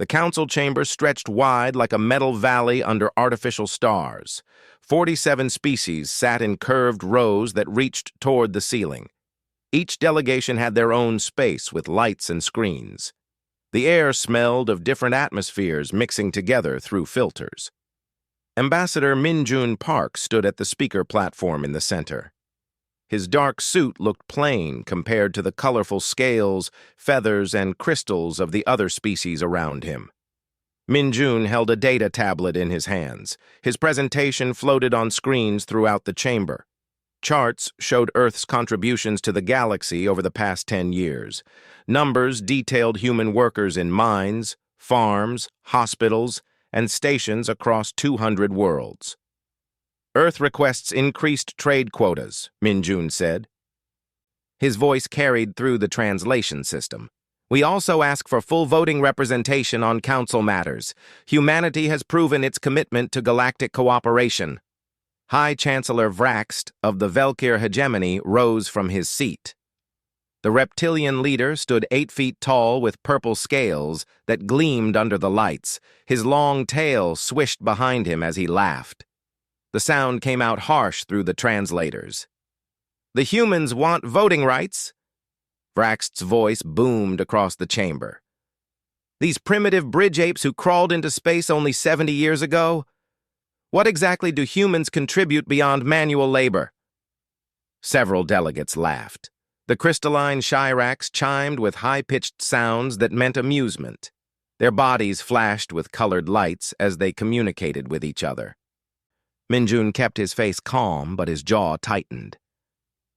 The council chamber stretched wide like a metal valley under artificial stars. 47 species sat in curved rows that reached toward the ceiling. Each delegation had their own space with lights and screens. The air smelled of different atmospheres mixing together through filters. Ambassador Min-jun Park stood at the speaker platform in the center. His dark suit looked plain compared to the colorful scales, feathers, and crystals of the other species around him. Min-jun held a data tablet in his hands. His presentation floated on screens throughout the chamber. Charts showed Earth's contributions to the galaxy over the past 10 years. Numbers detailed human workers in mines, farms, hospitals, and stations across 200 worlds. Earth requests increased trade quotas, Min-jun said. His voice carried through the translation system. We also ask for full voting representation on council matters. Humanity has proven its commitment to galactic cooperation. High Chancellor Vraxt of the Velkir hegemony rose from his seat. The reptilian leader stood 8 feet tall with purple scales that gleamed under the lights. His long tail swished behind him as he laughed. The sound came out harsh through the translators. The humans want voting rights. Vraxt's voice boomed across the chamber. These primitive bridge apes who crawled into space only 70 years ago? What exactly do humans contribute beyond manual labor? Several delegates laughed. The crystalline Shirax chimed with high-pitched sounds that meant amusement. Their bodies flashed with colored lights as they communicated with each other. Min-jun kept his face calm, but his jaw tightened.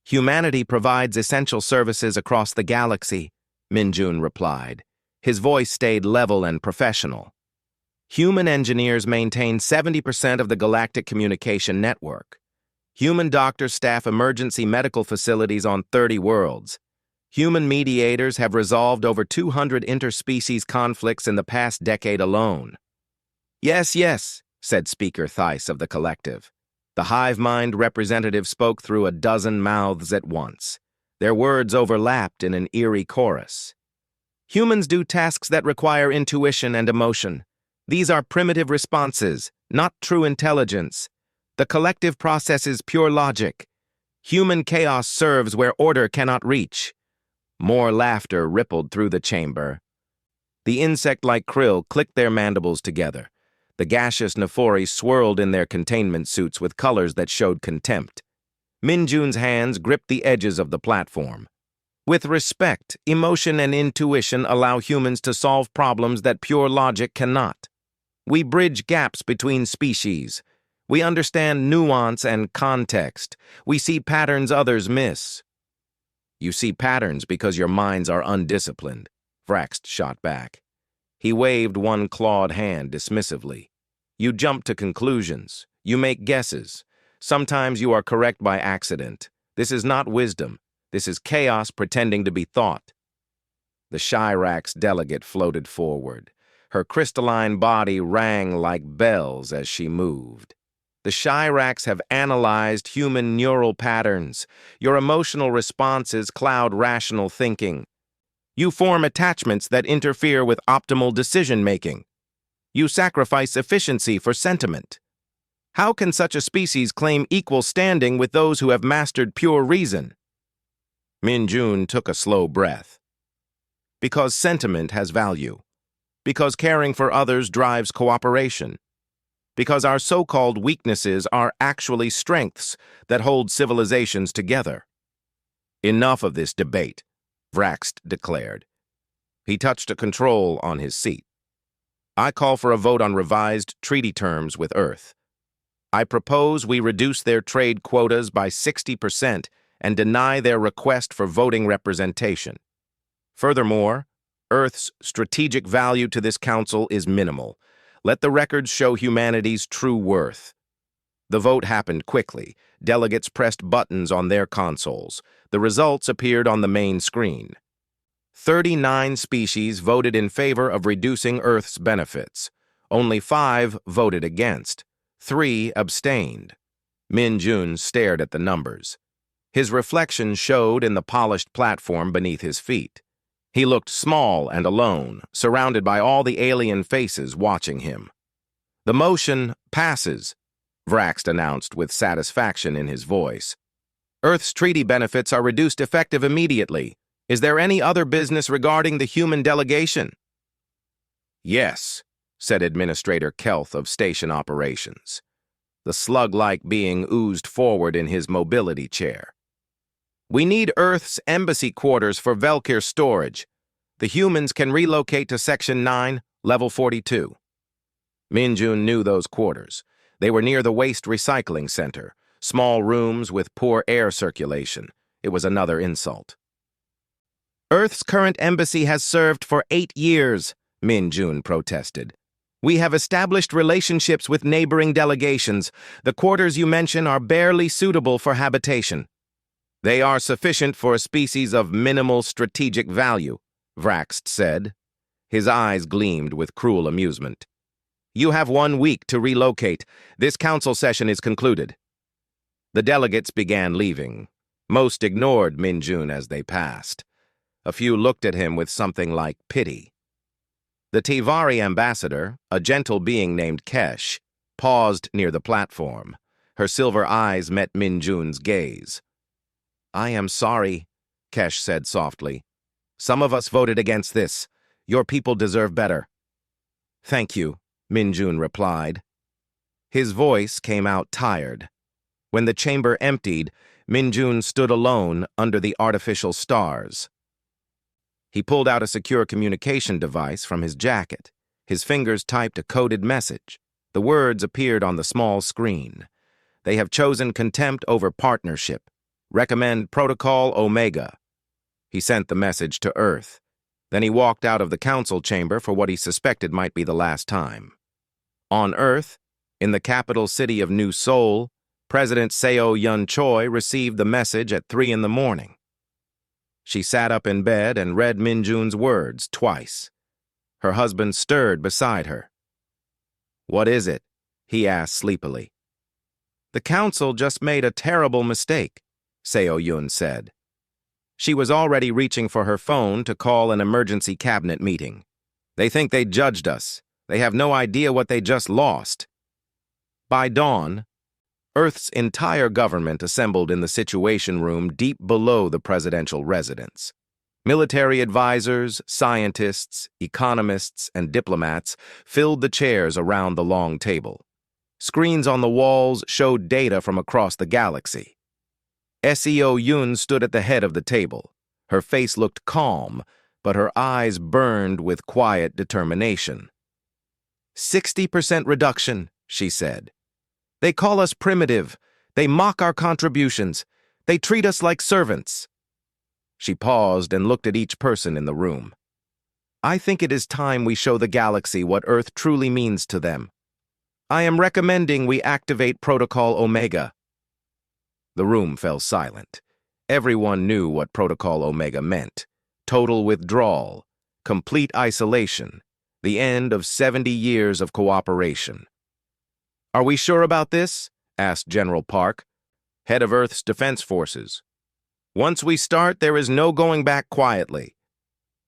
Humanity provides essential services across the galaxy, Min-jun replied. His voice stayed level and professional. Human engineers maintain 70% of the galactic communication network. Human doctors staff emergency medical facilities on 30 worlds. Human mediators have resolved over 200 interspecies conflicts in the past decade alone. Yes, yes, said Speaker Theiss of the collective. The hive mind representative spoke through a dozen mouths at once. Their words overlapped in an eerie chorus. Humans do tasks that require intuition and emotion. These are primitive responses, not true intelligence. The collective processes pure logic. Human chaos serves where order cannot reach. More laughter rippled through the chamber. The insect-like krill clicked their mandibles together. The gaseous Nephori swirled in their containment suits with colors that showed contempt. Min-jun's hands gripped the edges of the platform. With respect, emotion and intuition allow humans to solve problems that pure logic cannot. We bridge gaps between species. We understand nuance and context. We see patterns others miss. You see patterns because your minds are undisciplined, Vraxt shot back. He waved one clawed hand dismissively. You jump to conclusions. You make guesses. Sometimes you are correct by accident. This is not wisdom. This is chaos pretending to be thought. The Shirax delegate floated forward. Her crystalline body rang like bells as she moved. The Shirax have analyzed human neural patterns. Your emotional responses cloud rational thinking. You form attachments that interfere with optimal decision-making. You sacrifice efficiency for sentiment. How can such a species claim equal standing with those who have mastered pure reason? Min-jun took a slow breath. Because sentiment has value. Because caring for others drives cooperation. Because our so-called weaknesses are actually strengths that hold civilizations together. Enough of this debate, Vraxt declared. He touched a control on his seat. I call for a vote on revised treaty terms with Earth. I propose we reduce their trade quotas by 60% and deny their request for voting representation. Furthermore, Earth's strategic value to this council is minimal. Let the records show humanity's true worth. The vote happened quickly. Delegates pressed buttons on their consoles. The results appeared on the main screen. 39 species voted in favor of reducing Earth's benefits. Only 5 voted against. 3 abstained. Min-jun stared at the numbers. His reflection showed in the polished platform beneath his feet. He looked small and alone, surrounded by all the alien faces watching him. "The motion passes," Vraxt announced with satisfaction in his voice. "Earth's treaty benefits are reduced effective immediately. Is there any other business regarding the human delegation?" "Yes," said Administrator Kelth of Station Operations. The slug-like being oozed forward in his mobility chair. "We need Earth's embassy quarters for Velkir storage. The humans can relocate to Section 9, Level 42. Minjun knew those quarters. They were near the Waste Recycling Center, small rooms with poor air circulation. It was another insult. "Earth's current embassy has served for 8 years, Minjun protested. "We have established relationships with neighboring delegations. The quarters you mention are barely suitable for habitation." "They are sufficient for a species of minimal strategic value," Vraxt said. His eyes gleamed with cruel amusement. "You have 1 week to relocate. This council session is concluded." The delegates began leaving. Most ignored Minjun as they passed. A few looked at him with something like pity. The Tivari ambassador, a gentle being named Kesh, paused near the platform. Her silver eyes met Minjun's gaze. "I am sorry," Kesh said softly. "Some of us voted against this. Your people deserve better." "Thank you," Minjun replied. His voice came out tired. When the chamber emptied, Minjun stood alone under the artificial stars. He pulled out a secure communication device from his jacket. His fingers typed a coded message. The words appeared on the small screen. "They have chosen contempt over partnership. Recommend Protocol Omega." He sent the message to Earth. Then he walked out of the council chamber for what he suspected might be the last time. On Earth, in the capital city of New Seoul, President Seo Yun Choi received the message at 3 in the morning. She sat up in bed and read Minjun's words twice. Her husband stirred beside her. "What is it?" he asked sleepily. "The council just made a terrible mistake," Seo Yun said. She was already reaching for her phone to call an emergency cabinet meeting. "They think they judged us. They have no idea what they just lost." By dawn, Earth's entire government assembled in the Situation Room deep below the presidential residence. Military advisors, scientists, economists, and diplomats filled the chairs around the long table. Screens on the walls showed data from across the galaxy. Seo Yun stood at the head of the table. Her face looked calm, but her eyes burned with quiet determination. 60% reduction, she said. "They call us primitive. They mock our contributions. They treat us like servants." She paused and looked at each person in the room. "I think it is time we show the galaxy what Earth truly means to them. I am recommending we activate Protocol Omega." The room fell silent. Everyone knew what Protocol Omega meant. Total withdrawal, complete isolation, the end of 70 years of cooperation. "Are we sure about this?" asked General Park, head of Earth's Defense Forces. "Once we start, there is no going back quietly."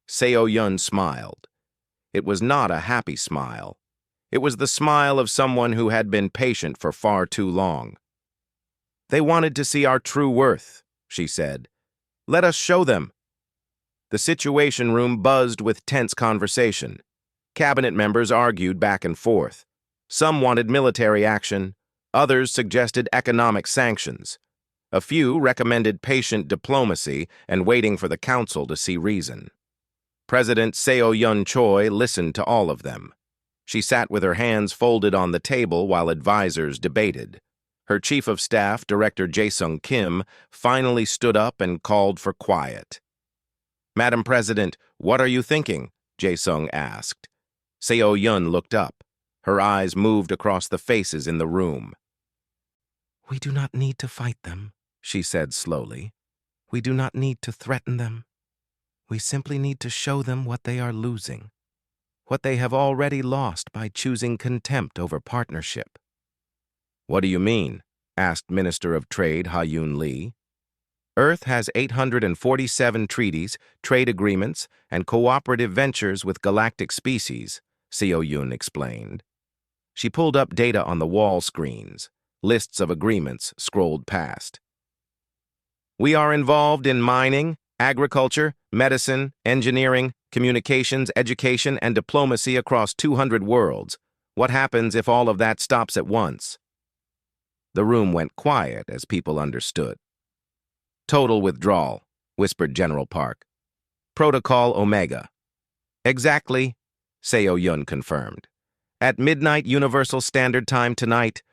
Seo Yun smiled. It was not a happy smile. It was the smile of someone who had been patient for far too long. "They wanted to see our true worth," she said. "Let us show them." The Situation Room buzzed with tense conversation. Cabinet members argued back and forth. Some wanted military action. Others suggested economic sanctions. A few recommended patient diplomacy and waiting for the council to see reason. President Seo Yun Choi listened to all of them. She sat with her hands folded on the table while advisors debated. Her chief of staff, Director Jae-sung Kim, finally stood up and called for quiet. "Madam President, what are you thinking?" Jae-sung asked. Seo Yun looked up. Her eyes moved across the faces in the room. "We do not need to fight them," she said slowly. "We do not need to threaten them. We simply need to show them what they are losing, what they have already lost by choosing contempt over partnership." "What do you mean?" asked Minister of Trade Ha-Yoon Lee. Earth has 847 treaties, trade agreements, and cooperative ventures with galactic species, Seo Yun explained. She pulled up data on the wall screens. Lists of agreements scrolled past. We are involved in mining, agriculture, medicine, engineering, communications, education, and diplomacy across 200 worlds. What happens if all of that stops at once? The room went quiet as people understood. Total withdrawal, whispered General Park. Protocol Omega. Exactly, Seo Yun confirmed. At midnight Universal Standard Time tonight,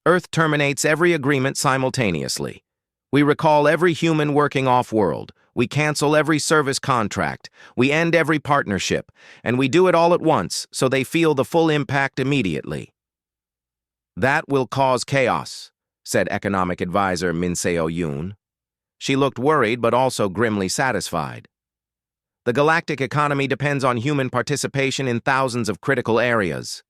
Earth terminates every agreement simultaneously. We recall every human working off-world. We cancel every service contract. We end every partnership. And we do it all at once, so they feel the full impact immediately. That will cause chaos, said Economic Advisor Min Seo Yoon. She looked worried but also grimly satisfied. The galactic economy depends on human participation in thousands of critical areas.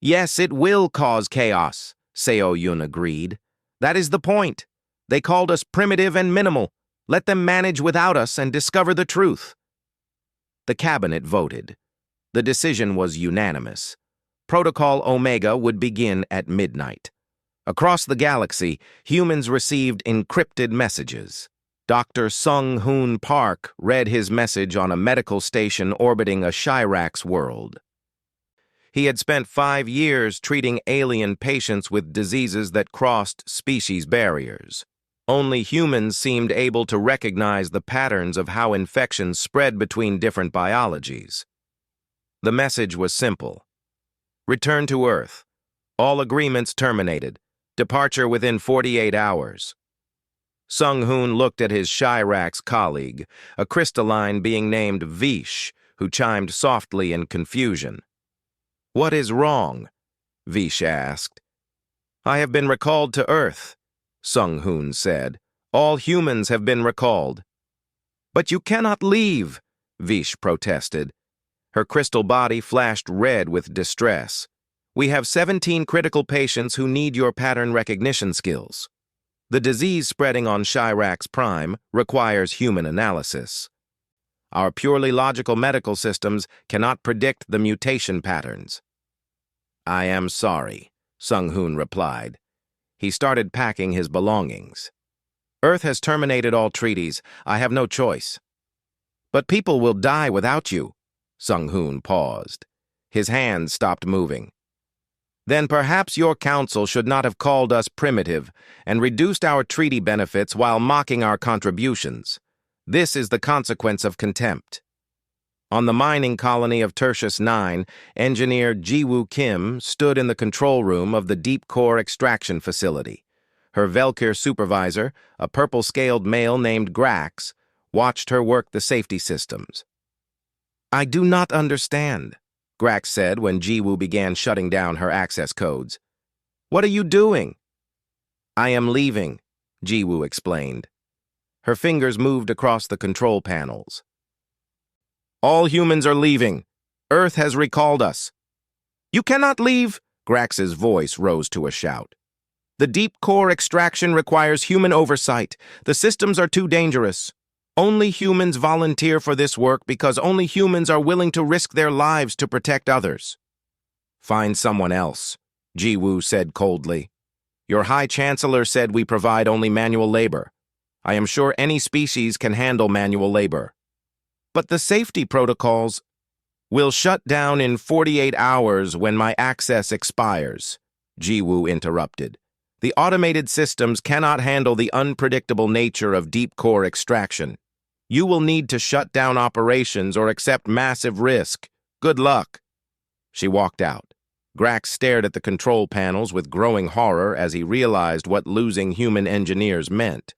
Yes, it will cause chaos, Seo Yun agreed. That is the point. They called us primitive and minimal. Let them manage without us and discover the truth. The cabinet voted. The decision was unanimous. Protocol Omega would begin at midnight. Across the galaxy, humans received encrypted messages. Dr. Sung Hoon Park read his message on a medical station orbiting a Shirax world. He had spent 5 years treating alien patients with diseases that crossed species barriers. Only humans seemed able to recognize the patterns of how infections spread between different biologies. The message was simple. Return to Earth. All agreements terminated. Departure within 48 hours. Sung Hoon looked at his Shirax colleague, a crystalline being named Vish, who chimed softly in confusion. What is wrong? Vish asked. I have been recalled to Earth, Sung Hoon said. All humans have been recalled. But you cannot leave, Vish protested. Her crystal body flashed red with distress. We have 17 critical patients who need your pattern recognition skills. The disease spreading on Shirax Prime requires human analysis. Our purely logical medical systems cannot predict the mutation patterns. I am sorry, Sung Hoon replied. He started packing his belongings. Earth has terminated all treaties. I have no choice. But people will die without you. Sung Hoon paused. His hands stopped moving. Then perhaps your council should not have called us primitive and reduced our treaty benefits while mocking our contributions. This is the consequence of contempt. On the mining colony of Tertius 9, engineer Ji-Woo Kim stood in the control room of the deep core extraction facility. Her Velkir supervisor, a purple-scaled male named Grax, watched her work the safety systems. I do not understand, Grax said when Ji-Woo began shutting down her access codes. What are you doing? I am leaving, Ji-Woo explained. Her fingers moved across the control panels. All humans are leaving. Earth has recalled us. You cannot leave, Grax's voice rose to a shout. The deep core extraction requires human oversight. The systems are too dangerous. Only humans volunteer for this work because only humans are willing to risk their lives to protect others. Find someone else, Ji-Woo said coldly. Your High Chancellor said we provide only manual labor. I am sure any species can handle manual labor. But the safety protocols will shut down in 48 hours when my access expires, Ji-Woo interrupted. The automated systems cannot handle the unpredictable nature of deep core extraction. You will need to shut down operations or accept massive risk. Good luck. She walked out. Grax stared at the control panels with growing horror as he realized what losing human engineers meant.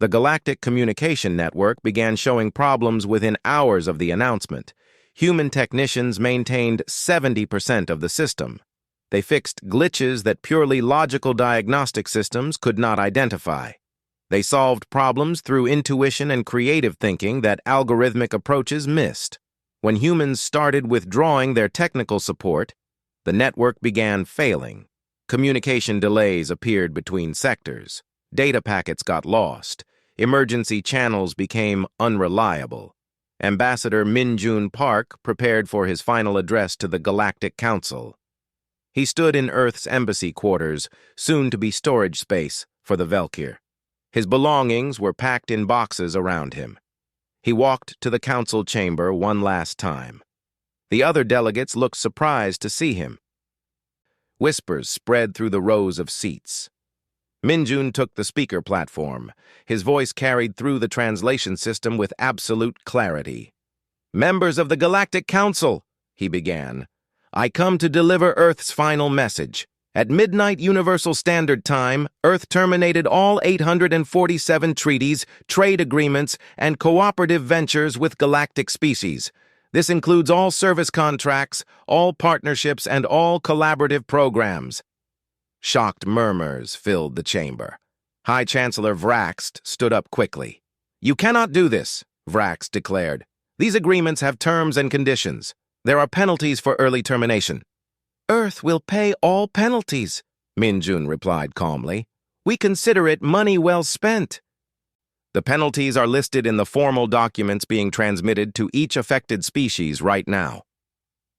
The Galactic Communication Network began showing problems within hours of the announcement. Human technicians maintained 70% of the system. They fixed glitches that purely logical diagnostic systems could not identify. They solved problems through intuition and creative thinking that algorithmic approaches missed. When humans started withdrawing their technical support, the network began failing. Communication delays appeared between sectors. Data packets got lost. Emergency channels became unreliable. Ambassador Min-Jun Park prepared for his final address to the Galactic Council. He stood in Earth's embassy quarters, soon to be storage space for the Valkyr. His belongings were packed in boxes around him. He walked to the council chamber one last time. The other delegates looked surprised to see him. Whispers spread through the rows of seats. Min-Jun took the speaker platform. His voice carried through the translation system with absolute clarity. "Members of the Galactic Council," he began, "I come to deliver Earth's final message. At midnight Universal Standard Time, Earth terminated all 847 treaties, trade agreements, and cooperative ventures with galactic species. This includes all service contracts, all partnerships, and all collaborative programs." Shocked murmurs filled the chamber. High Chancellor Vraxt stood up quickly. "You cannot do this," Vraxt declared. "These agreements have terms and conditions. There are penalties for early termination." "Earth will pay all penalties," Min-Jun replied calmly. "We consider it money well spent." "The penalties are listed in the formal documents being transmitted to each affected species right now."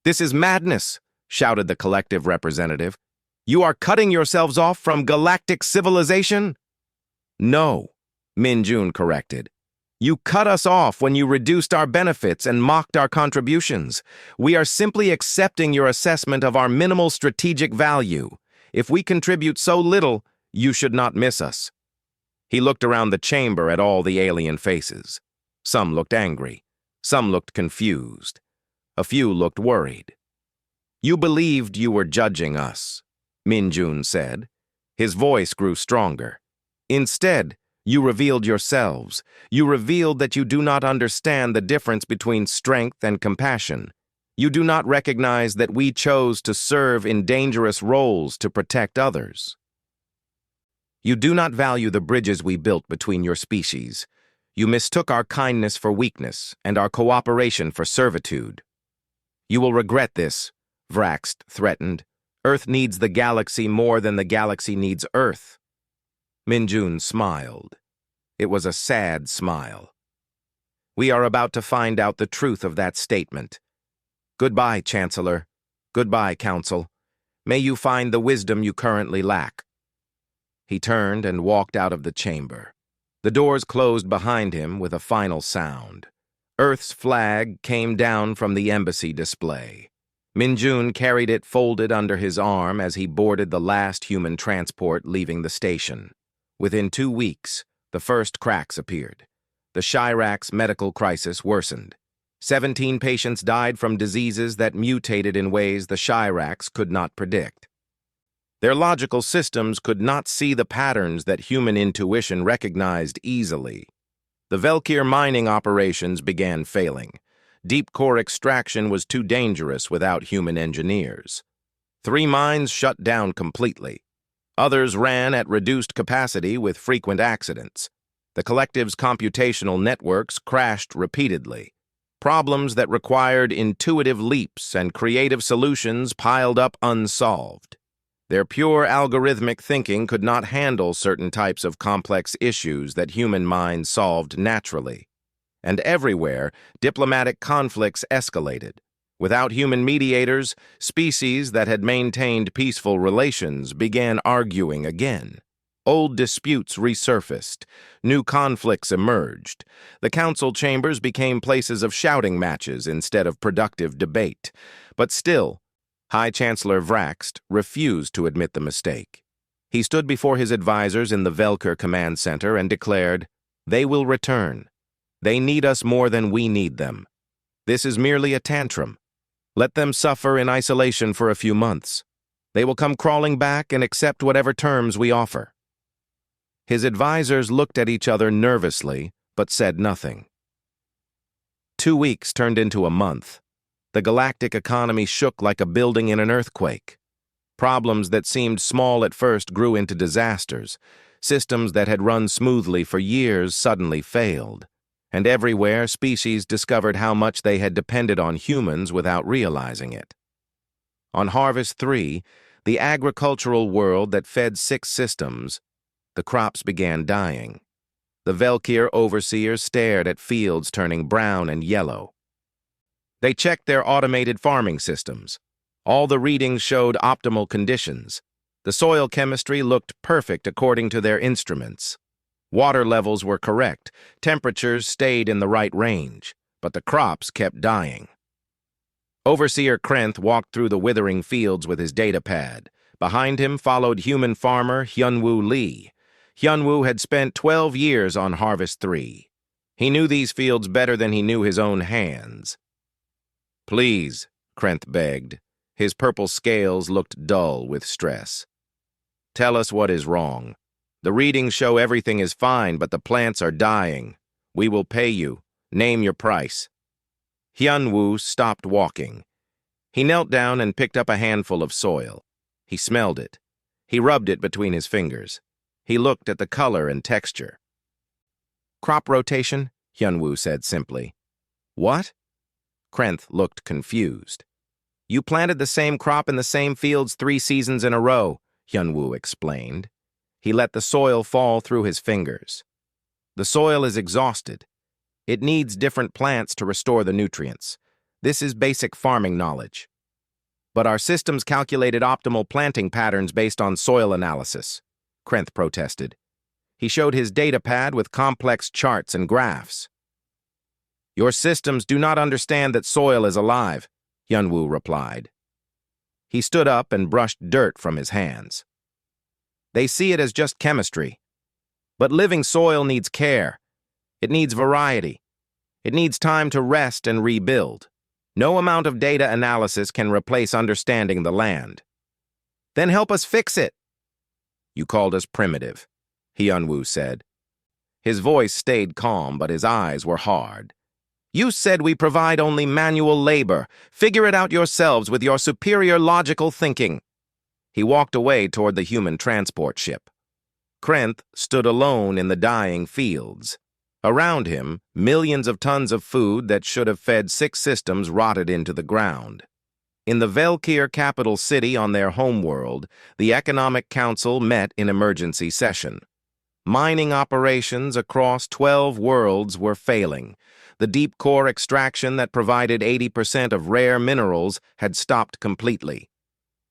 "This is madness," shouted the collective representative. "You are cutting yourselves off from galactic civilization?" "No," Min-Jun corrected. "You cut us off when you reduced our benefits and mocked our contributions. We are simply accepting your assessment of our minimal strategic value. If we contribute so little, you should not miss us." He looked around the chamber at all the alien faces. Some looked angry. Some looked confused. A few looked worried. "You believed you were judging us," Min-Jun said. His voice grew stronger. "Instead, you revealed yourselves. You revealed that you do not understand the difference between strength and compassion. You do not recognize that we chose to serve in dangerous roles to protect others. You do not value the bridges we built between your species. You mistook our kindness for weakness and our cooperation for servitude. You will regret this," Vraxt threatened. "Earth needs the galaxy more than the galaxy needs Earth." Min-Jun smiled. It was a sad smile. "We are about to find out the truth of that statement. Goodbye, Chancellor. Goodbye, Council. May you find the wisdom you currently lack." He turned and walked out of the chamber. The doors closed behind him with a final sound. Earth's flag came down from the embassy display. Min-Jun carried it folded under his arm as he boarded the last human transport leaving the station. Within 2 weeks, the first cracks appeared. The Chirax medical crisis worsened. 17 patients died from diseases that mutated in ways the Chirax could not predict. Their logical systems could not see the patterns that human intuition recognized easily. The Valkyr mining operations began failing. Deep core extraction was too dangerous without human engineers. 3 mines shut down completely. Others ran at reduced capacity with frequent accidents. The collective's computational networks crashed repeatedly. Problems that required intuitive leaps and creative solutions piled up unsolved. Their pure algorithmic thinking could not handle certain types of complex issues that human minds solved naturally. And everywhere, diplomatic conflicts escalated. Without human mediators, species that had maintained peaceful relations began arguing again. Old disputes resurfaced. New conflicts emerged. The council chambers became places of shouting matches instead of productive debate. But still, High Chancellor Vraxt refused to admit the mistake. He stood before his advisors in the Valkyr Command Center and declared, "They will return. They need us more than we need them. This is merely a tantrum. Let them suffer in isolation for a few months. They will come crawling back and accept whatever terms we offer." His advisors looked at each other nervously, but said nothing. 2 weeks turned into a month. The galactic economy shook like a building in an earthquake. Problems that seemed small at first grew into disasters. Systems that had run smoothly for years suddenly failed. And everywhere, species discovered how much they had depended on humans without realizing it. On Harvest 3, the agricultural world that fed 6 systems, The crops began dying. The Velkir overseers stared at fields turning brown and yellow. They checked their automated farming systems. All the readings showed optimal conditions. The soil chemistry looked perfect according to their instruments. Water levels were correct, temperatures stayed in the right range, but the crops kept dying. Overseer Krenth walked through the withering fields with his datapad. Behind him followed human farmer Hyunwoo Lee. Hyunwoo had spent 12 years on Harvest 3. He knew these fields better than he knew his own hands. "Please," Krenth begged. His purple scales looked dull with stress. "Tell us what is wrong. The readings show everything is fine, but the plants are dying. We will pay you. Name your price." Hyunwoo stopped walking. He knelt down and picked up a handful of soil. He smelled it. He rubbed it between his fingers. He looked at the color and texture. "Crop rotation," Hyunwoo said simply. "What?" Krenth looked confused. "You planted the same crop in the same fields 3 seasons in a row," Hyunwoo explained. He let the soil fall through his fingers. "The soil is exhausted. It needs different plants to restore the nutrients. This is basic farming knowledge. But our systems calculated optimal planting patterns based on soil analysis," Krenth protested. He showed his datapad with complex charts and graphs. "Your systems do not understand that soil is alive," Hyunwoo replied. He stood up and brushed dirt from his hands. "They see it as just chemistry. But living soil needs care. It needs variety. It needs time to rest and rebuild. No amount of data analysis can replace understanding the land." "Then help us fix it." "You called us primitive," Hyunwoo said. His voice stayed calm, but his eyes were hard. "You said we provide only manual labor. Figure it out yourselves with your superior logical thinking." He walked away toward the human transport ship. Krenth stood alone in the dying fields. Around him, millions of tons of food that should have fed 6 systems rotted into the ground. In the Velkir capital city on their homeworld, the Economic Council met in emergency session. Mining operations across 12 worlds were failing. The deep core extraction that provided 80% of rare minerals had stopped completely.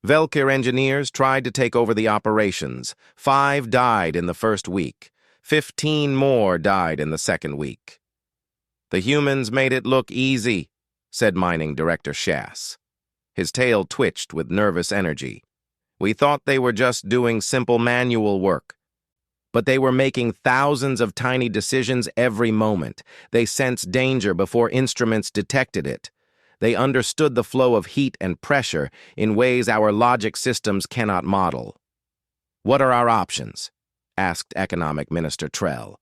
Velkir engineers tried to take over the operations. 5 died in the first week. 15 more died in the second week. "The humans made it look easy," said Mining Director Shass. His tail twitched with nervous energy. "We thought they were just doing simple manual work. But they were making thousands of tiny decisions every moment. They sensed danger before instruments detected it. They understood the flow of heat and pressure in ways our logic systems cannot model." "What are our options?" asked Economic Minister Trell.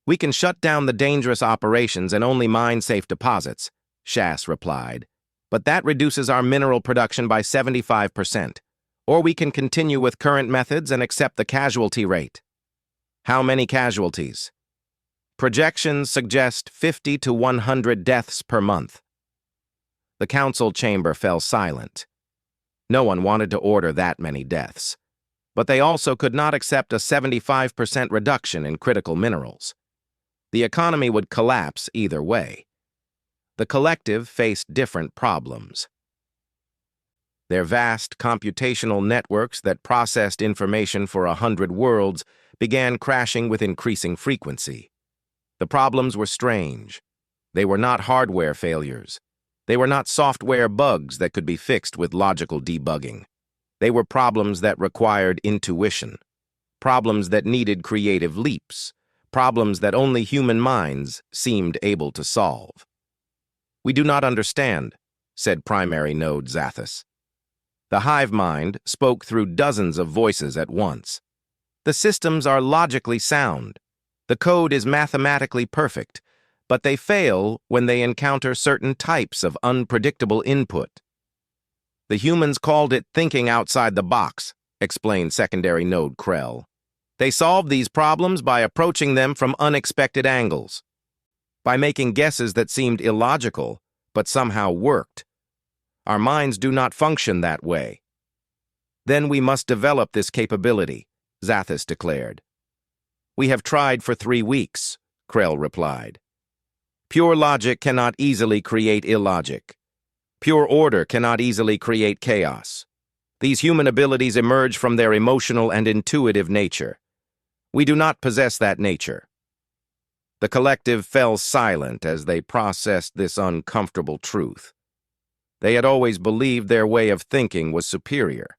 "We can shut down the dangerous operations and only mine safe deposits," Shass replied. "But that reduces our mineral production by 75%. Or we can continue with current methods and accept the casualty rate." "How many casualties?" "Projections suggest 50 to 100 deaths per month." The council chamber fell silent. No one wanted to order that many deaths. But they also could not accept a 75% reduction in critical minerals. The economy would collapse either way. The collective faced different problems. Their vast computational networks that processed information for 100 worlds began crashing with increasing frequency. The problems were strange. They were not hardware failures. They were not software bugs that could be fixed with logical debugging. They were problems that required intuition, problems that needed creative leaps, problems that only human minds seemed able to solve. "We do not understand," said Primary Node Zathis. The hive mind spoke through dozens of voices at once. "The systems are logically sound. The code is mathematically perfect, but they fail when they encounter certain types of unpredictable input." "The humans called it thinking outside the box," explained Secondary Node Krell. "They solved these problems by approaching them from unexpected angles, by making guesses that seemed illogical, but somehow worked. Our minds do not function that way." "Then we must develop this capability," Zathis declared. We have tried for 3 weeks, Krell replied. Pure logic cannot easily create illogic. Pure order cannot easily create chaos. These human abilities emerge from their emotional and intuitive nature. We do not possess that nature. The collective fell silent as they processed this uncomfortable truth. They had always believed their way of thinking was superior.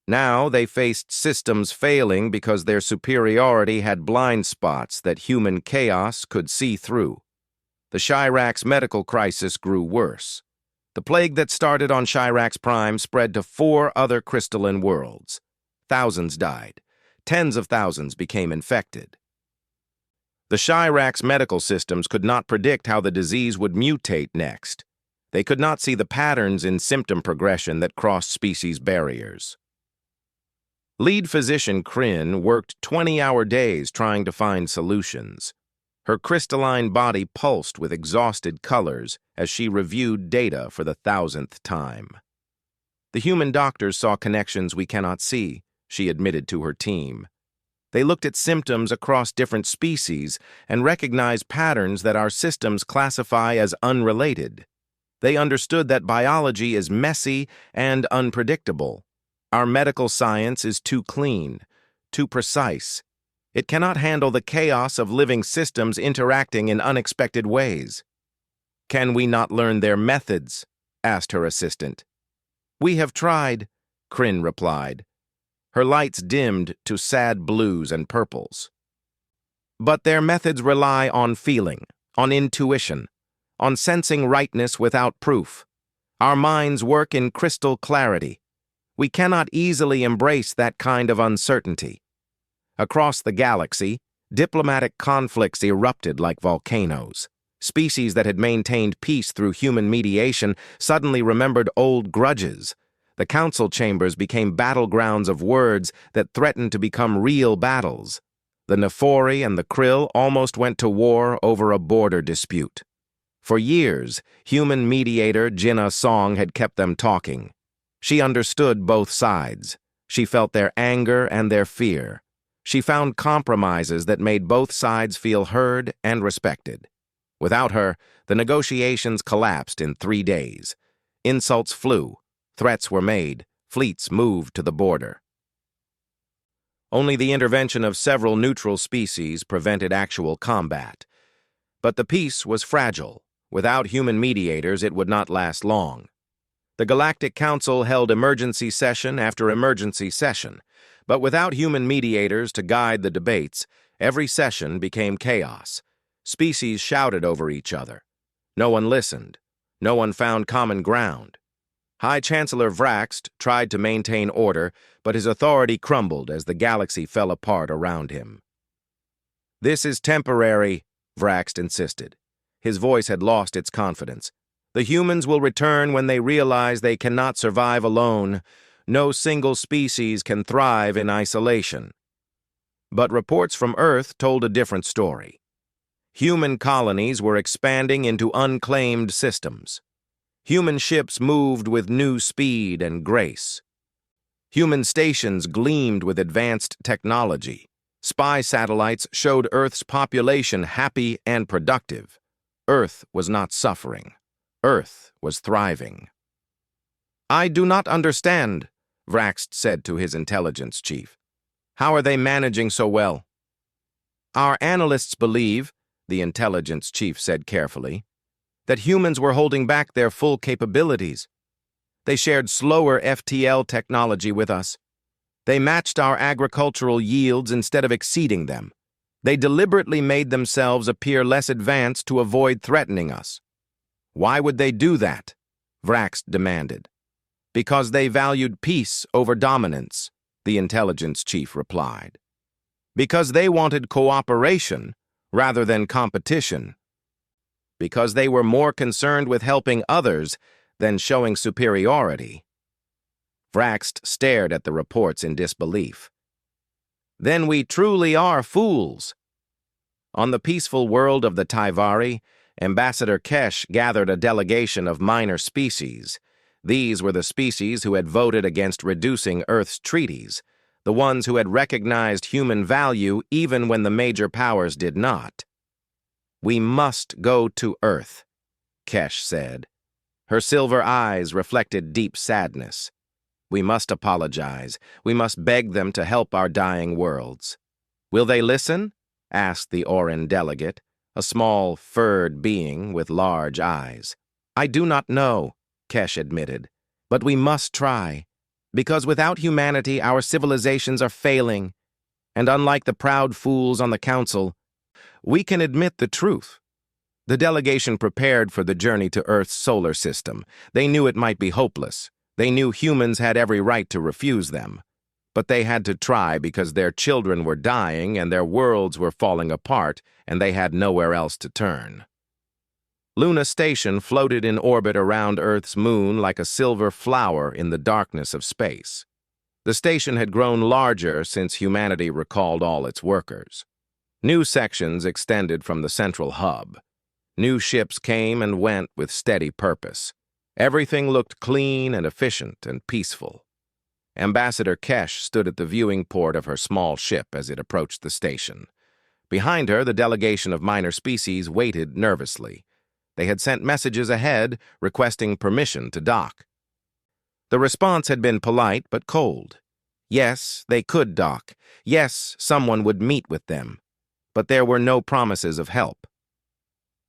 Now they faced systems failing because their superiority had blind spots that human chaos could see through. The Chirax medical crisis grew worse. The plague that started on Chirax Prime spread to 4 other crystalline worlds. Thousands died. Tens of thousands became infected. The Chirax medical systems could not predict how the disease would mutate next. They could not see the patterns in symptom progression that crossed species barriers. Lead physician Kryn worked 20-hour days trying to find solutions. Her crystalline body pulsed with exhausted colors as she reviewed data for the 1,000th time. The human doctors saw connections we cannot see, she admitted to her team. They looked at symptoms across different species and recognized patterns that our systems classify as unrelated. They understood that biology is messy and unpredictable. Our medical science is too clean, too precise. It cannot handle the chaos of living systems interacting in unexpected ways. Can we not learn their methods? Asked her assistant. We have tried, Kryn replied. Her lights dimmed to sad blues and purples. But their methods rely on feeling, on intuition, on sensing rightness without proof. Our minds work in crystal clarity. We cannot easily embrace that kind of uncertainty. Across the galaxy, diplomatic conflicts erupted like volcanoes. Species that had maintained peace through human mediation suddenly remembered old grudges. The council chambers became battlegrounds of words that threatened to become real battles. The Nephori and the Krill almost went to war over a border dispute. For years, human mediator Jinnah Song had kept them talking. She understood both sides. She felt their anger and their fear. She found compromises that made both sides feel heard and respected. Without her, the negotiations collapsed in 3 days. Insults flew, threats were made, fleets moved to the border. Only the intervention of several neutral species prevented actual combat. But the peace was fragile. Without human mediators, it would not last long. The Galactic Council held emergency session after emergency session, but without human mediators to guide the debates, every session became chaos. Species shouted over each other. No one listened. No one found common ground. High Chancellor Vraxt tried to maintain order, but his authority crumbled as the galaxy fell apart around him. This is temporary, Vraxt insisted. His voice had lost its confidence. The humans will return when they realize they cannot survive alone. No single species can thrive in isolation. But reports from Earth told a different story. Human colonies were expanding into unclaimed systems. Human ships moved with new speed and grace. Human stations gleamed with advanced technology. Spy satellites showed Earth's population happy and productive. Earth was not suffering. Earth was thriving. I do not understand, Vraxt said to his intelligence chief. How are they managing so well? Our analysts believe, the intelligence chief said carefully, that humans were holding back their full capabilities. They shared slower FTL technology with us. They matched our agricultural yields instead of exceeding them. They deliberately made themselves appear less advanced to avoid threatening us. Why would they do that? Vraxt demanded. Because they valued peace over dominance, the intelligence chief replied. Because they wanted cooperation rather than competition. Because they were more concerned with helping others than showing superiority. Vraxt stared at the reports in disbelief. Then we truly are fools. On the peaceful world of the Taivari, Ambassador Kesh gathered a delegation of minor species. These were the species who had voted against reducing Earth's treaties. the ones who had recognized human value even when the major powers did not. "We must go to Earth," Kesh said. Her silver eyes reflected deep sadness. "We must apologize. We must beg them to help our dying worlds." "Will they listen?" asked the Orin delegate, a small, furred being with large eyes. "I do not know," Kesh admitted, "but we must try, because without humanity our civilizations are failing, and unlike the proud fools on the council, we can admit the truth." The delegation prepared for the journey to Earth's solar system. They knew it might be hopeless. They knew humans had every right to refuse them. But they had to try because their children were dying and their worlds were falling apart, and they had nowhere else to turn. Luna Station floated in orbit around Earth's moon like a silver flower in the darkness of space. The station had grown larger since humanity recalled all its workers. New sections extended from the central hub. New ships came and went with steady purpose. Everything looked clean and efficient and peaceful. Ambassador Kesh stood at the viewing port of her small ship as it approached the station. Behind her, the delegation of minor species waited nervously. They had sent messages ahead requesting permission to dock. The response had been polite but cold. Yes, they could dock. Yes, someone would meet with them. But there were no promises of help.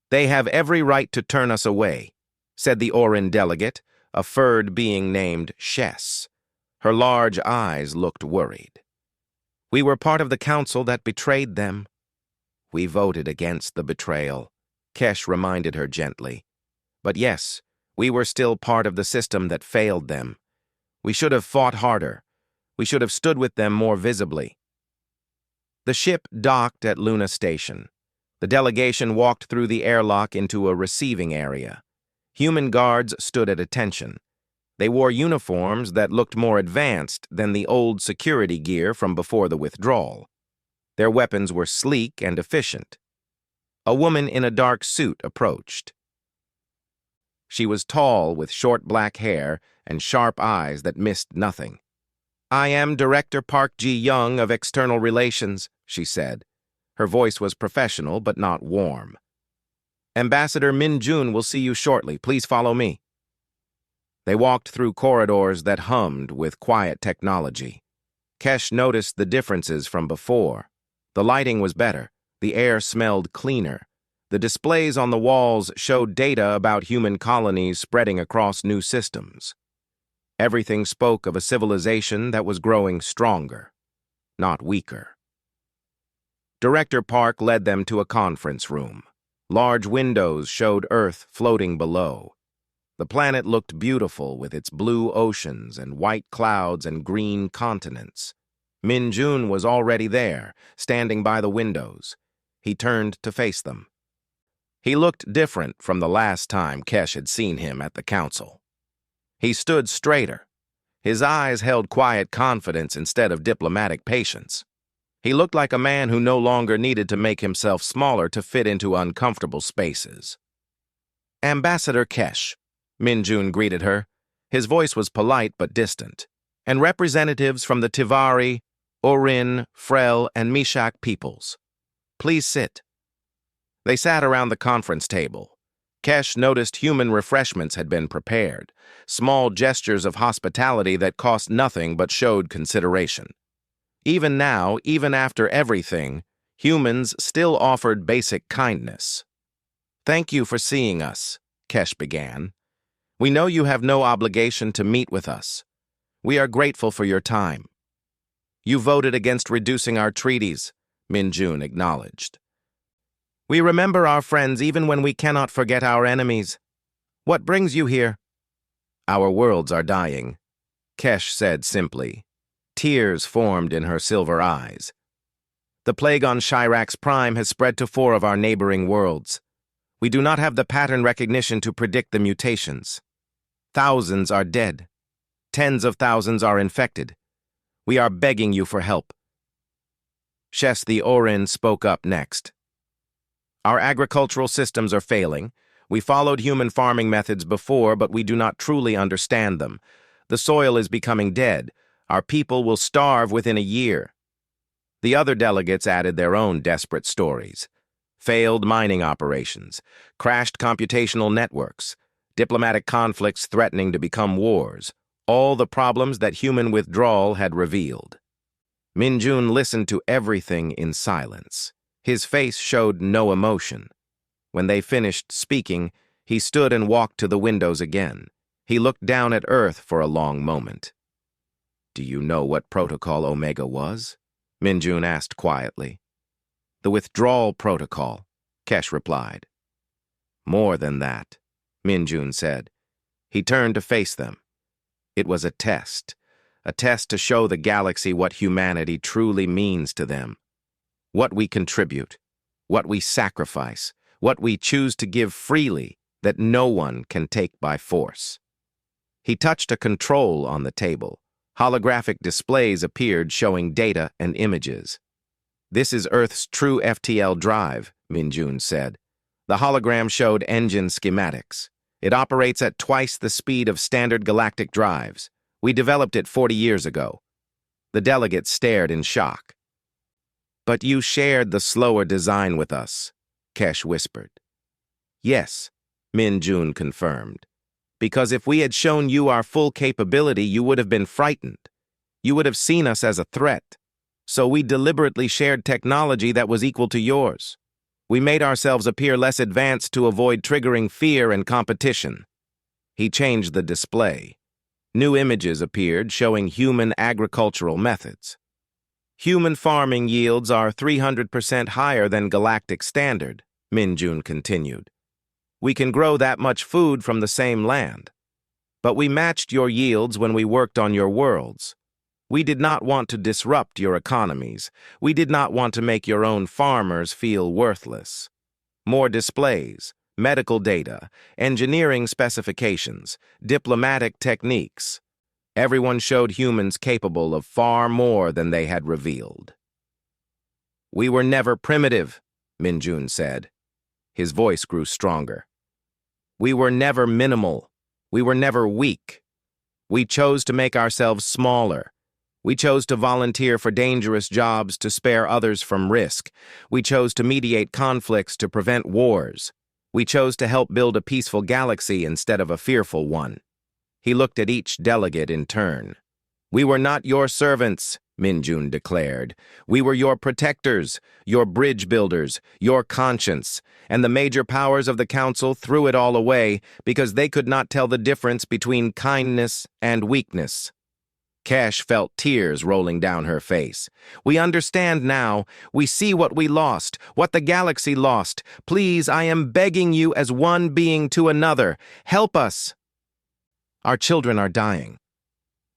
"They have every right to turn us away," said the Orin delegate, a furred being named Shess. Her large eyes looked worried. "We were part of the council that betrayed them." "We voted against the betrayal," Kesh reminded her gently. "But yes, we were still part of the system that failed them. We should have fought harder. We should have stood with them more visibly." The ship docked at Luna Station. The delegation walked through the airlock into a receiving area. Human guards stood at attention. They wore uniforms that looked more advanced than the old security gear from before the withdrawal. Their weapons were sleek and efficient. A woman in a dark suit approached. She was tall with short black hair and sharp eyes that missed nothing. "I am Director Park Ji-young of External Relations," she said. Her voice was professional but not warm. "Ambassador Min-jun will see you shortly. Please follow me." They walked through corridors that hummed with quiet technology. Kesh noticed the differences from before. The lighting was better. The air smelled cleaner. The displays on the walls showed data about human colonies spreading across new systems. Everything spoke of a civilization that was growing stronger, not weaker. Director Park led them to a conference room. Large windows showed Earth floating below. The planet looked beautiful with its blue oceans and white clouds and green continents. Min-jun was already there, standing by the windows. He turned to face them. He looked different from the last time Kesh had seen him at the council. He stood straighter. His eyes held quiet confidence instead of diplomatic patience. He looked like a man who no longer needed to make himself smaller to fit into uncomfortable spaces. "Ambassador Kesh," Min-jun greeted her. His voice was polite but distant. "And representatives from the Tivari, Orin, Frel, and Mishak peoples. Please sit." They sat around the conference table. Kesh noticed human refreshments had been prepared, small gestures of hospitality that cost nothing but showed consideration. Even now, even after everything, humans still offered basic kindness. "Thank you for seeing us," Kesh began. "We know you have no obligation to meet with us. We are grateful for your time." "You voted against reducing our treaties," Min-jun acknowledged. "We remember our friends even when we cannot forget our enemies. What brings you here?" "Our worlds are dying," Kesh said simply. Tears formed in her silver eyes. "The plague on Shirax Prime has spread to 4 of our neighboring worlds. We do not have the pattern recognition to predict the mutations. Thousands are dead. Tens of thousands are infected. We are begging you for help." Shess the Orin spoke up next. "Our agricultural systems are failing. We followed human farming methods before, but we do not truly understand them. The soil is becoming dead. Our people will starve within a year. The other delegates added their own desperate stories. Failed mining operations, crashed computational networks, diplomatic conflicts threatening to become wars, all the problems that human withdrawal had revealed. Minjun listened to everything in silence. His face showed no emotion. When they finished speaking, he stood and walked to the windows again. He looked down at Earth for a long moment. "Do you know what Protocol Omega was?" Minjun asked quietly. "The withdrawal protocol," Kesh replied. "More than that," Minjun said. He turned to face them. It was a test to show the galaxy what humanity truly means to them. What we contribute, what we sacrifice, what we choose to give freely that no one can take by force. He touched a control on the table. Holographic displays appeared showing data and images. "This is Earth's true FTL drive," Minjun said. The hologram showed engine schematics. "It operates at twice the speed of standard galactic drives. We developed it 40 years ago." The delegates stared in shock. "But you shared the slower design with us," Kesh whispered. "Yes," Minjun confirmed. "Because if we had shown you our full capability, you would have been frightened. You would have seen us as a threat. So we deliberately shared technology that was equal to yours. We made ourselves appear less advanced to avoid triggering fear and competition." He changed the display. New images appeared showing human agricultural methods. "Human farming yields are 300% higher than galactic standard," Minjun continued. "We can grow that much food from the same land. But we matched your yields when we worked on your worlds. We did not want to disrupt your economies. We did not want to make your own farmers feel worthless. More displays, medical data, engineering specifications, diplomatic techniques. Everyone showed humans capable of far more than they had revealed." "We were never primitive," Minjun said. His voice grew stronger. "We were never minimal. We were never weak. We chose to make ourselves smaller. We chose to volunteer for dangerous jobs to spare others from risk. We chose to mediate conflicts to prevent wars. We chose to help build a peaceful galaxy instead of a fearful one." He looked at each delegate in turn. "We were not your servants," Minjun declared. "We were your protectors, your bridge builders, your conscience, and the major powers of the Council threw it all away because they could not tell the difference between kindness and weakness." Kesh felt tears rolling down her face. "We understand now. We see what we lost, what the galaxy lost. Please, I am begging you as one being to another. Help us." "Our children are dying."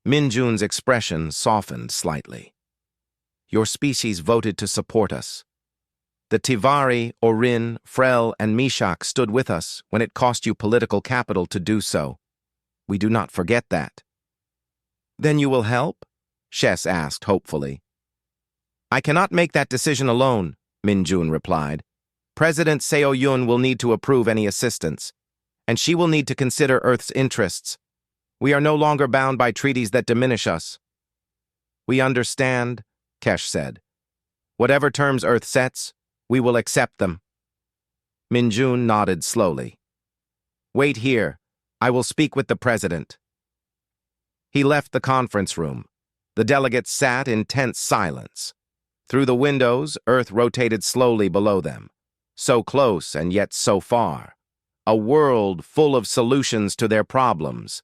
Minjun's expression softened slightly. "Your species voted to support us. The Tivari, Orin, Frel, and Mishak stood with us when it cost you political capital to do so. We do not forget that." "Then you will help?" Shess asked hopefully. "I cannot make that decision alone," Minjun replied. "President Seo-yun will need to approve any assistance, and she will need to consider Earth's interests. We are no longer bound by treaties that diminish us." "We understand," Kesh said. "Whatever terms Earth sets, we will accept them." Minjun nodded slowly. "Wait here. I will speak with the president." He left the conference room. The delegates sat in tense silence. Through the windows, Earth rotated slowly below them. So close and yet so far. A world full of solutions to their problems,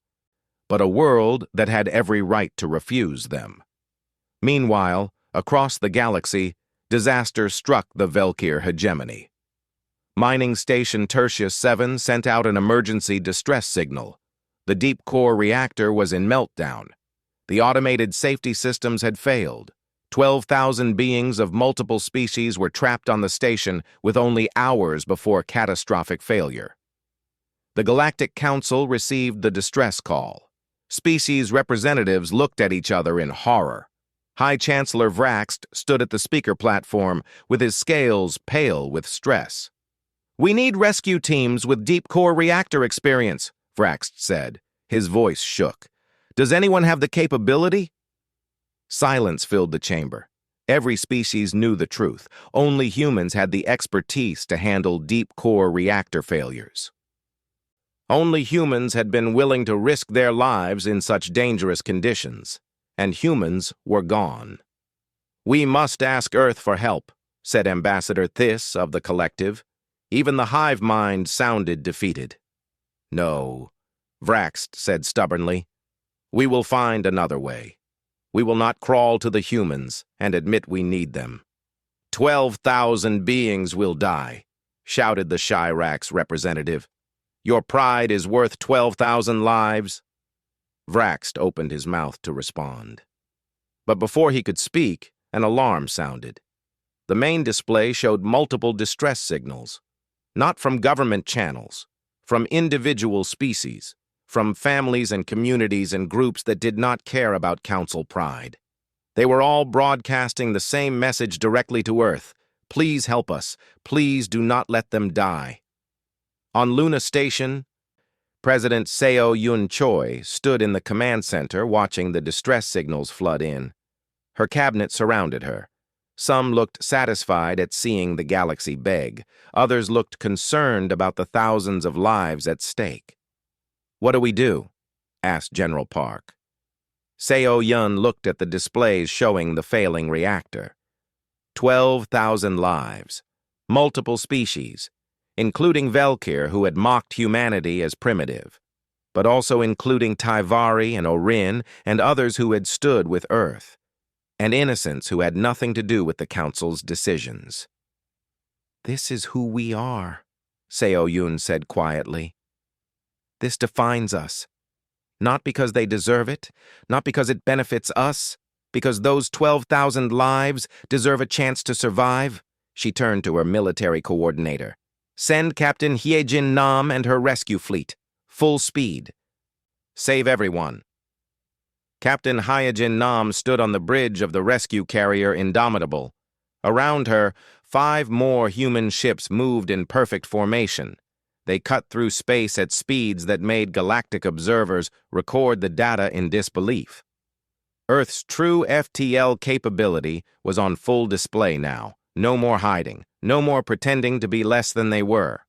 but a world that had every right to refuse them. Meanwhile, across the galaxy, disaster struck the Velkir hegemony. Mining Station Tertius 7 sent out an emergency distress signal. The deep core reactor was in meltdown. The automated safety systems had failed. 12,000 beings of multiple species were trapped on the station with only hours before catastrophic failure. The Galactic Council received the distress call. Species representatives looked at each other in horror. High Chancellor Vraxt stood at the speaker platform with his scales pale with stress. "We need rescue teams with deep core reactor experience," Vraxt said. His voice shook. "Does anyone have the capability?" Silence filled the chamber. Every species knew the truth. Only humans had the expertise to handle deep-core reactor failures. Only humans had been willing to risk their lives in such dangerous conditions, and humans were gone. "We must ask Earth for help," said Ambassador Thiss of the collective. Even the hive mind sounded defeated. "No," Vraxt said stubbornly. "We will find another way. We will not crawl to the humans and admit we need them." 12,000 beings will die," shouted the Chirax representative. "Your pride is worth 12,000 lives?" Vraxt opened his mouth to respond. But before he could speak, an alarm sounded. The main display showed multiple distress signals, not from government channels, from individual species, from families and communities and groups that did not care about Council pride. They were all broadcasting the same message directly to Earth. "Please help us. Please do not let them die." On Luna Station, President Seo Yun Choi stood in the command center watching the distress signals flood in. Her cabinet surrounded her. Some looked satisfied at seeing the galaxy beg. Others looked concerned about the thousands of lives at stake. "What do we do?" asked General Park. Seo Yun looked at the displays showing the failing reactor. 12,000 lives, multiple species, including Velkir, who had mocked humanity as primitive, but also including Tyvari and Orin and others who had stood with Earth, and innocents who had nothing to do with the Council's decisions. "This is who we are," Seo Yun said quietly. "This defines us. Not because they deserve it, not because it benefits us, because those 12,000 lives deserve a chance to survive." She turned to her military coordinator. "Send Captain Hyejin Nam and her rescue fleet. Full speed. Save everyone." Captain Hyejin Nam stood on the bridge of the rescue carrier Indomitable. Around her, 5 more human ships moved in perfect formation. They cut through space at speeds that made galactic observers record the data in disbelief. Earth's true FTL capability was on full display now. No more hiding. No more pretending to be less than they were.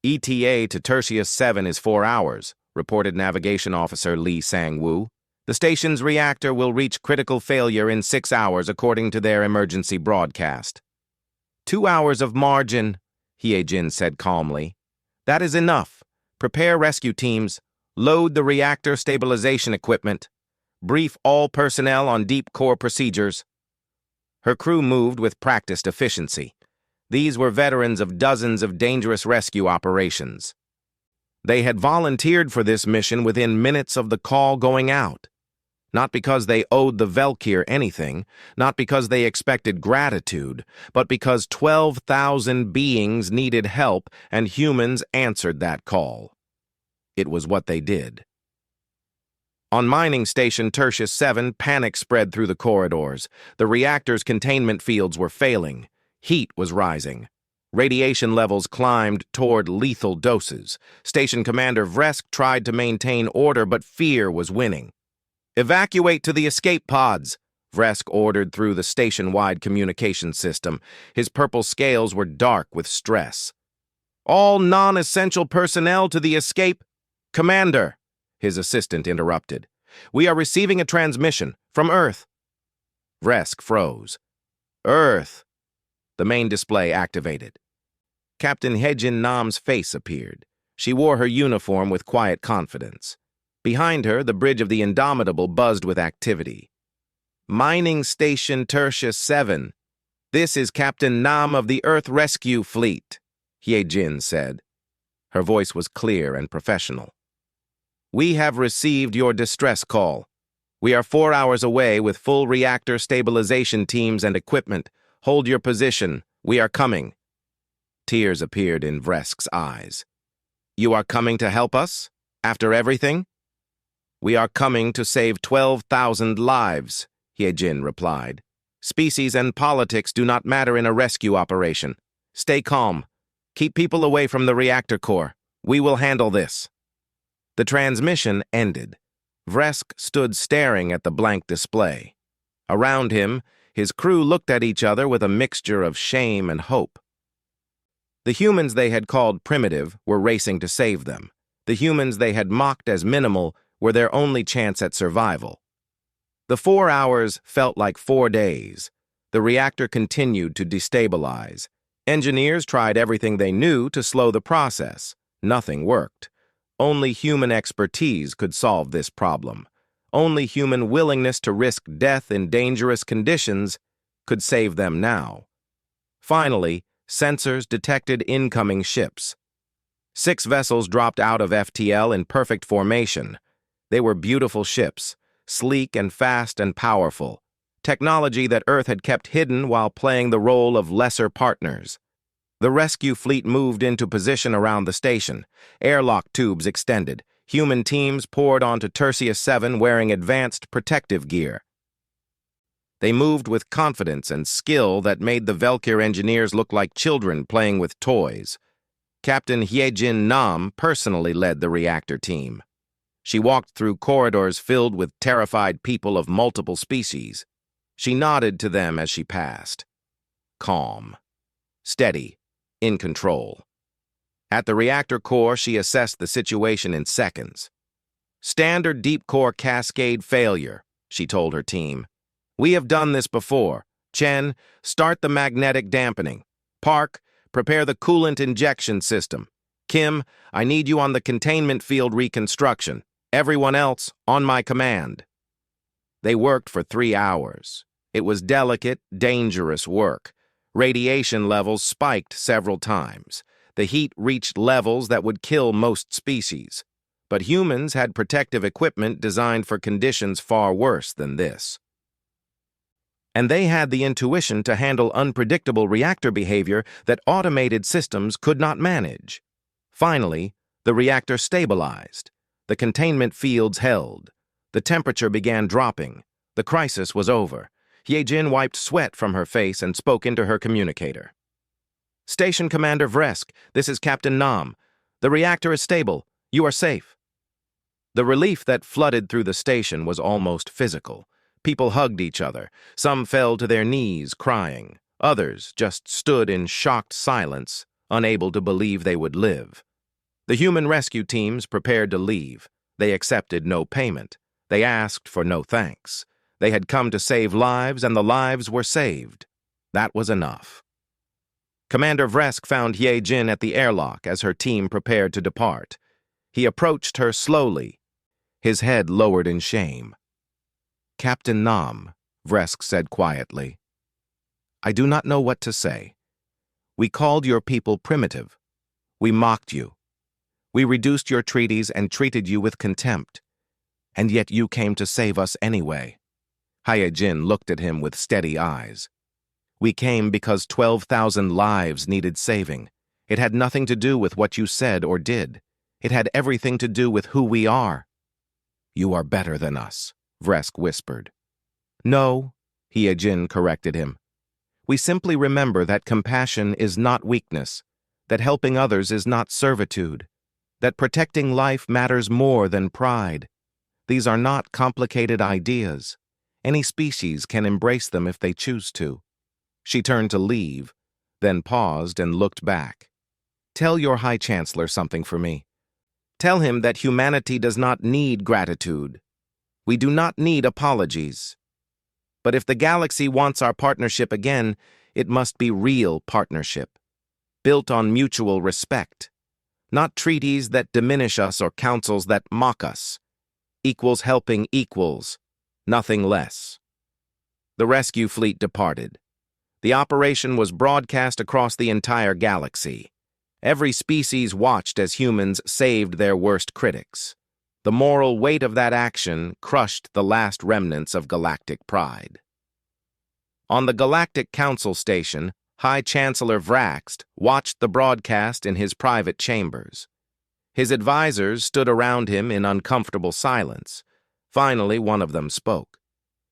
"ETA to Tertius 7 is 4 hours, reported Navigation Officer Lee Sang-woo. "The station's reactor will reach critical failure in 6 hours according to their emergency broadcast." 2 hours of margin," Hyejin said calmly. "That is enough. Prepare rescue teams. Load the reactor stabilization equipment. Brief all personnel on deep core procedures." Her crew moved with practiced efficiency. These were veterans of dozens of dangerous rescue operations. They had volunteered for this mission within minutes of the call going out. Not because they owed the Velkir anything, not because they expected gratitude, but because 12,000 beings needed help and humans answered that call. It was what they did. On mining station Tertius 7, panic spread through the corridors. The reactor's containment fields were failing. Heat was rising. Radiation levels climbed toward lethal doses. Station Commander Vresk tried to maintain order, but fear was winning. "Evacuate to the escape pods," Vresk ordered through the station-wide communication system. His purple scales were dark with stress. "All non-essential personnel to the escape—" "Commander," his assistant interrupted. "We are receiving a transmission from Earth." Vresk froze. "Earth." The main display activated. Captain Hyejin Nam's face appeared. She wore her uniform with quiet confidence. Behind her, the bridge of the Indomitable buzzed with activity. "Mining Station Tertius 7. This is Captain Nam of the Earth Rescue Fleet," Hyejin said. Her voice was clear and professional. "We have received your distress call. We are 4 hours away with full reactor stabilization teams and equipment. Hold your position. We are coming." Tears appeared in Vresk's eyes. "You are coming to help us? After everything?" "We are coming to save 12,000 lives," Hyejin replied. "Species and politics do not matter in a rescue operation. Stay calm. Keep people away from the reactor core. We will handle this." The transmission ended. Vresk stood staring at the blank display. Around him, his crew looked at each other with a mixture of shame and hope. The humans they had called primitive were racing to save them. The humans they had mocked as minimal were their only chance at survival. The 4 hours felt like 4 days. The reactor continued to destabilize. Engineers tried everything they knew to slow the process. Nothing worked. Only human expertise could solve this problem. Only human willingness to risk death in dangerous conditions could save them now. Finally, sensors detected incoming ships. 6 vessels dropped out of FTL in perfect formation. They were beautiful ships, sleek and fast and powerful. Technology that Earth had kept hidden while playing the role of lesser partners. The rescue fleet moved into position around the station. Airlock tubes extended. Human teams poured onto Tertius 7 wearing advanced protective gear. They moved with confidence and skill that made the Valkyr engineers look like children playing with toys. Captain Hyejin Nam personally led the reactor team. She walked through corridors filled with terrified people of multiple species. She nodded to them as she passed. Calm. Steady. In control. At the reactor core, she assessed the situation in seconds. Standard deep core cascade failure, she told her team. We have done this before. Chen, start the magnetic dampening. Park, prepare the coolant injection system. Kim, I need you on the containment field reconstruction. Everyone else, on my command. They worked for 3 hours. It was delicate, dangerous work. Radiation levels spiked several times. The heat reached levels that would kill most species. But humans had protective equipment designed for conditions far worse than this. And they had the intuition to handle unpredictable reactor behavior that automated systems could not manage. Finally, the reactor stabilized. The containment fields held. The temperature began dropping. The crisis was over. Hyejin wiped sweat from her face and spoke into her communicator. Station Commander Vresk, this is Captain Nam. The reactor is stable. You are safe. The relief that flooded through the station was almost physical. People hugged each other. Some fell to their knees, crying. Others just stood in shocked silence, unable to believe they would live. The human rescue teams prepared to leave. They accepted no payment. They asked for no thanks. They had come to save lives, and the lives were saved. That was enough. Commander Vresk found Hyejin at the airlock as her team prepared to depart. He approached her slowly, his head lowered in shame. Captain Nam, Vresk said quietly, I do not know what to say. We called your people primitive. We mocked you. We reduced your treaties and treated you with contempt. And yet you came to save us anyway. Hyejin looked at him with steady eyes. We came because 12,000 lives needed saving. It had nothing to do with what you said or did. It had everything to do with who we are. You are better than us, Vresk whispered. No, Hyejin corrected him. We simply remember that compassion is not weakness, that helping others is not servitude, that protecting life matters more than pride. These are not complicated ideas. Any species can embrace them if they choose to. She turned to leave, then paused and looked back. Tell your High Chancellor something for me. Tell him that humanity does not need gratitude. We do not need apologies. But if the galaxy wants our partnership again, it must be real partnership, built on mutual respect, not treaties that diminish us or councils that mock us. Equals helping equals. Nothing less. The rescue fleet departed. The operation was broadcast across the entire galaxy. Every species watched as humans saved their worst critics. The moral weight of that action crushed the last remnants of galactic pride. On the Galactic Council station, High Chancellor Vraxt watched the broadcast in his private chambers. His advisors stood around him in uncomfortable silence. Finally, one of them spoke.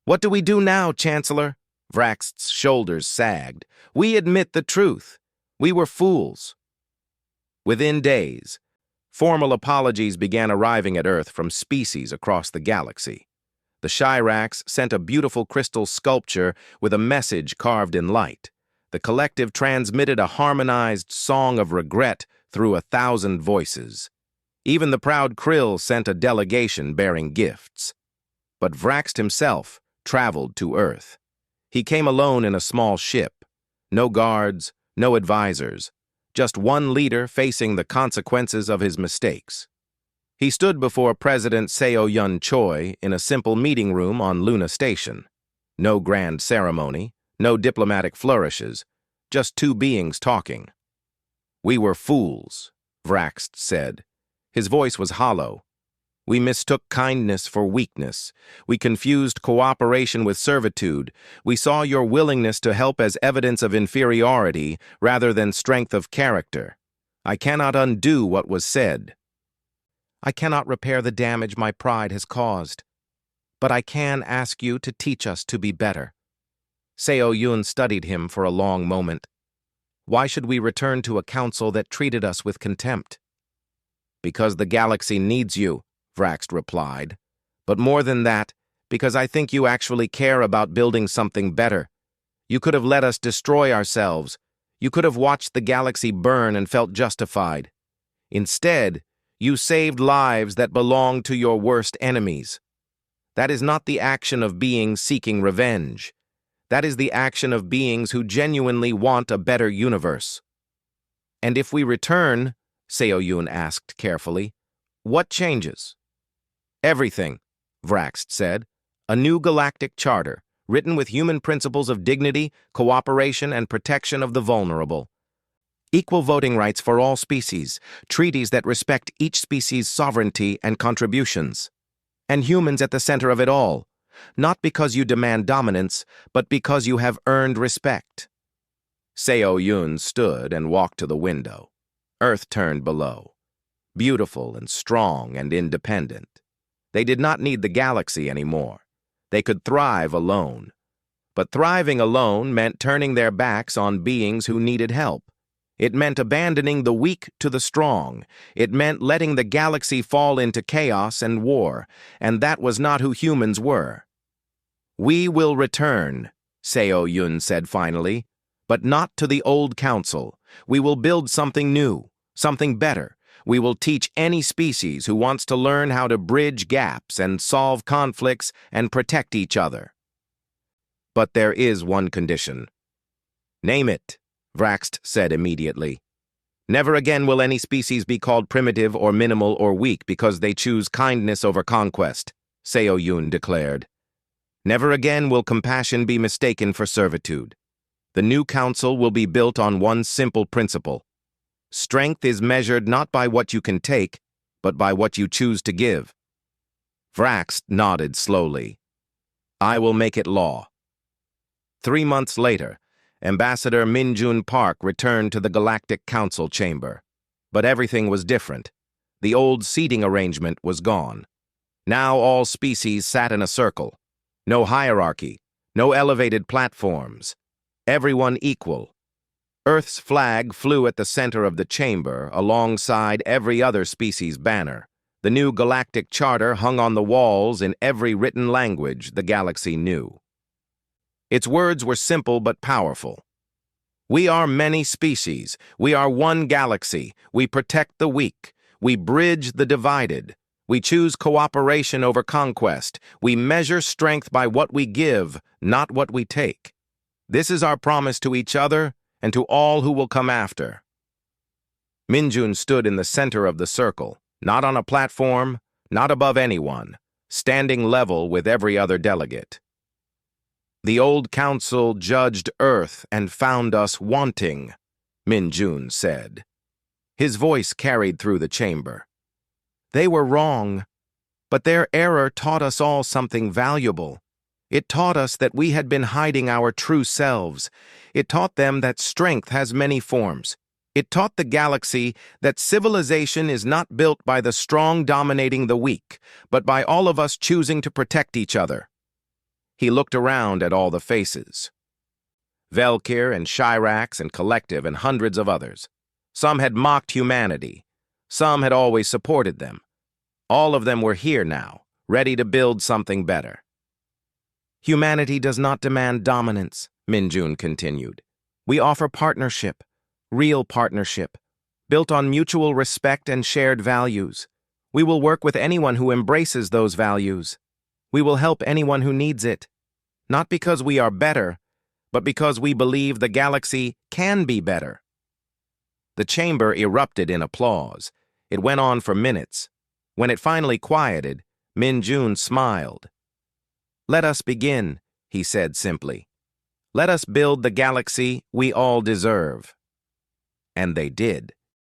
What do we do now, Chancellor? Vraxt's shoulders sagged. We admit the truth. We were fools. Within days, formal apologies began arriving at Earth from species across the galaxy. The Shirax sent a beautiful crystal sculpture with a message carved in light. The collective transmitted a harmonized song of regret through 1,000 voices. Even the proud Krill sent a delegation bearing gifts. But Vraxt himself traveled to Earth. He came alone in a small ship. No guards, no advisors, just one leader facing the consequences of his mistakes. He stood before President Seo Yun Choi in a simple meeting room on Luna Station. No grand ceremony, no diplomatic flourishes, just two beings talking. "We were fools," Vraxt said. His voice was hollow. "We mistook kindness for weakness. We confused cooperation with servitude. We saw your willingness to help as evidence of inferiority rather than strength of character. I cannot undo what was said. I cannot repair the damage my pride has caused, but I can ask you to teach us to be better." Seo Yun studied him for a long moment. "Why should we return to a council that treated us with contempt?" "Because the galaxy needs you," Vraxt replied. "But more than that, because I think you actually care about building something better. You could have let us destroy ourselves. You could have watched the galaxy burn and felt justified. Instead, you saved lives that belonged to your worst enemies. That is not the action of beings seeking revenge. That is the action of beings who genuinely want a better universe." "And if we return," Seo Yun asked carefully, "what changes?" "Everything," Vraxt said. "A new galactic charter, written with human principles of dignity, cooperation, and protection of the vulnerable. Equal voting rights for all species, treaties that respect each species' sovereignty and contributions. And humans at the center of it all, not because you demand dominance, but because you have earned respect." Seo Yun stood and walked to the window. Earth turned below, beautiful and strong and independent. They did not need the galaxy anymore. They could thrive alone. But thriving alone meant turning their backs on beings who needed help. It meant abandoning the weak to the strong. It meant letting the galaxy fall into chaos and war, and that was not who humans were. "We will return," Seo Yun said finally, "but not to the old council. We will build something new, something better. We will teach any species who wants to learn how to bridge gaps and solve conflicts and protect each other. But there is one condition." "Name it," Vraxt said immediately. "Never again will any species be called primitive or minimal or weak because they choose kindness over conquest," Seo Yun declared. "Never again will compassion be mistaken for servitude. The new council will be built on one simple principle. Strength is measured not by what you can take, but by what you choose to give." Vraxt nodded slowly. "I will make it law." 3 months later, Ambassador Minjun Park returned to the Galactic Council chamber. But everything was different. The old seating arrangement was gone. Now all species sat in a circle. No hierarchy, no elevated platforms. Everyone equal. Earth's flag flew at the center of the chamber alongside every other species' banner. The new galactic charter hung on the walls in every written language the galaxy knew. Its words were simple but powerful. "We are many species. We are one galaxy. We protect the weak. We bridge the divided. We choose cooperation over conquest. We measure strength by what we give, not what we take. This is our promise to each other and to all who will come after." Minjun stood in the center of the circle, not on a platform, not above anyone, standing level with every other delegate. "The old council judged Earth and found us wanting," Minjun said. His voice carried through the chamber. "They were wrong, but their error taught us all something valuable. It taught us that we had been hiding our true selves. It taught them that strength has many forms. It taught the galaxy that civilization is not built by the strong dominating the weak, but by all of us choosing to protect each other." He looked around at all the faces. Velkir and Shirax and Collective and hundreds of others. Some had mocked humanity. Some had always supported them. All of them were here now, ready to build something better. Humanity does not demand dominance, Minjun continued. We offer partnership, real partnership, built on mutual respect and shared values. We will work with anyone who embraces those values. We will help anyone who needs it, not because we are better, but because we believe the galaxy can be better. The chamber erupted in applause. It went on for minutes. When it finally quieted, Minjun smiled. "Let us begin," he said simply. "Let us build the galaxy we all deserve." And they did.